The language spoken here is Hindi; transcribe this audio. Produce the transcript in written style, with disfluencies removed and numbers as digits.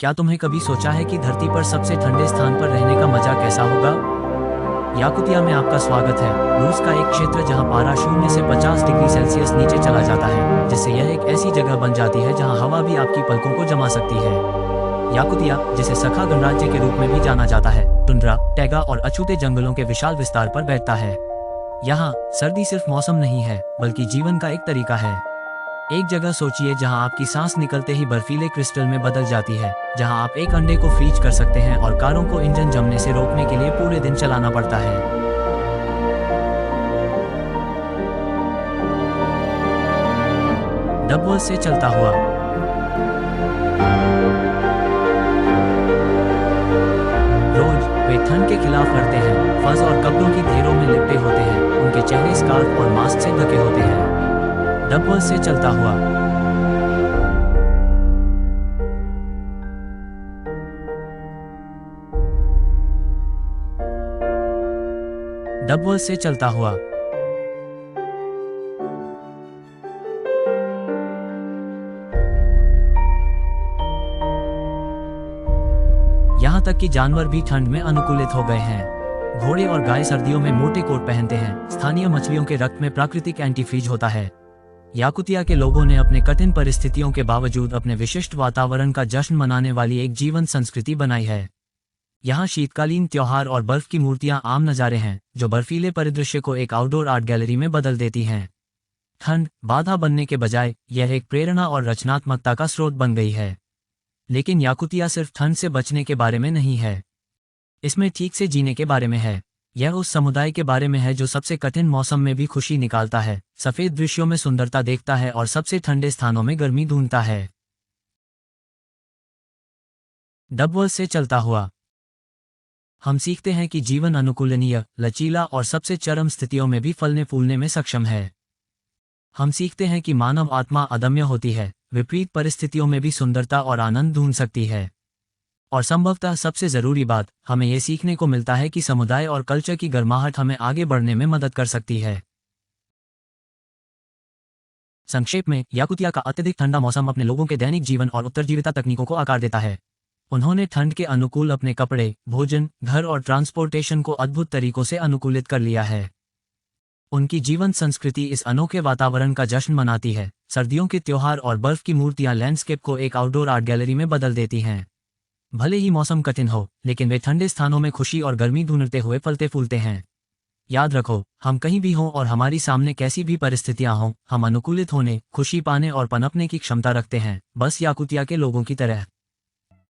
क्या तुम्हें कभी सोचा है कि धरती पर सबसे ठंडे स्थान पर रहने का मजा कैसा होगा? याकुतिया में आपका स्वागत है। रूस का एक क्षेत्र जहां पारा 0 से 50 डिग्री सेल्सियस नीचे चला जाता है, जिससे यह एक ऐसी जगह बन जाती है जहां हवा भी आपकी पलकों को जमा सकती है। याकुतिया, जिसे सखा गणराज्य के रूप में भी जाना जाता है, टुंड्रा, टैगा और अछूते जंगलों के विशाल विस्तार पर बैठता है। यहाँ सर्दी सिर्फ मौसम नहीं है, बल्कि जीवन का एक तरीका है। एक जगह सोचिए जहां आपकी सांस निकलते ही बर्फीले क्रिस्टल में बदल जाती है, जहां आप एक अंडे को फ्रीज कर सकते हैं और कारों को इंजन जमने से रोकने के लिए पूरे दिन चलाना पड़ता है। डबवर्स से चलता हुआ। रोज वे ठंड के खिलाफ लड़ते हैं, फज और कपड़ों की ढेरों में लिपटे होते हैं, उनके चेहरे स्कार्फ और मास्क से ढके होते हैं। डबवर्स से चलता हुआ। डबवर्स से चलता हुआ। यहाँ तक कि जानवर भी ठंड में अनुकूलित हो गए हैं। घोड़े और गाय सर्दियों में मोटे कोट पहनते हैं। स्थानीय मछलियों के रक्त में प्राकृतिक एंटीफ्रीज होता है। याकुतिया के लोगों ने अपने कठिन परिस्थितियों के बावजूद अपने विशिष्ट वातावरण का जश्न मनाने वाली एक जीवन संस्कृति बनाई है। यहाँ शीतकालीन त्योहार और बर्फ की मूर्तियां आम नज़ारे हैं, जो बर्फीले परिदृश्य को एक आउटडोर आर्ट गैलरी में बदल देती हैं। ठंड बाधा बनने के बजाय यह एक प्रेरणा और रचनात्मकता का स्रोत बन गई है। लेकिन याकुतिया सिर्फ ठंड से बचने के बारे में नहीं है, इसमें ठीक से जीने के बारे में है। यह उस समुदाय के बारे में है जो सबसे कठिन मौसम में भी खुशी निकालता है, सफेद दृश्यों में सुंदरता देखता है और सबसे ठंडे स्थानों में गर्मी ढूंढता है। डबवर्स से चलता हुआ। हम सीखते हैं कि जीवन अनुकूलनीय, लचीला और सबसे चरम स्थितियों में भी फलने फूलने में सक्षम है। हम सीखते हैं कि मानव आत्मा अदम्य होती है, विपरीत परिस्थितियों में भी सुंदरता और आनंद ढूंढ सकती है। और संभवतः सबसे जरूरी बात, हमें यह सीखने को मिलता है कि समुदाय और कल्चर की गर्माहट हमें आगे बढ़ने में मदद कर सकती है। संक्षेप में, याकुतिया का अत्यधिक ठंडा मौसम अपने लोगों के दैनिक जीवन और उत्तरजीविता तकनीकों को आकार देता है। उन्होंने ठंड के अनुकूल अपने कपड़े, भोजन, घर और ट्रांसपोर्टेशन को अद्भुत तरीकों से अनुकूलित कर लिया है। उनकी जीवन संस्कृति इस अनोखे वातावरण का जश्न मनाती है। सर्दियों के त्योहार और बर्फ की मूर्तियां लैंडस्केप को एक आउटडोर आर्ट गैलरी में बदल देती हैं। भले ही मौसम कठिन हो, लेकिन वे ठंडे स्थानों में खुशी और गर्मी ढूंढते हुए फलते फूलते हैं। याद रखो, हम कहीं भी हों और हमारी सामने कैसी भी परिस्थितियां हों, हम अनुकूलित होने, खुशी पाने और पनपने की क्षमता रखते हैं, बस याकुतिया के लोगों की तरह।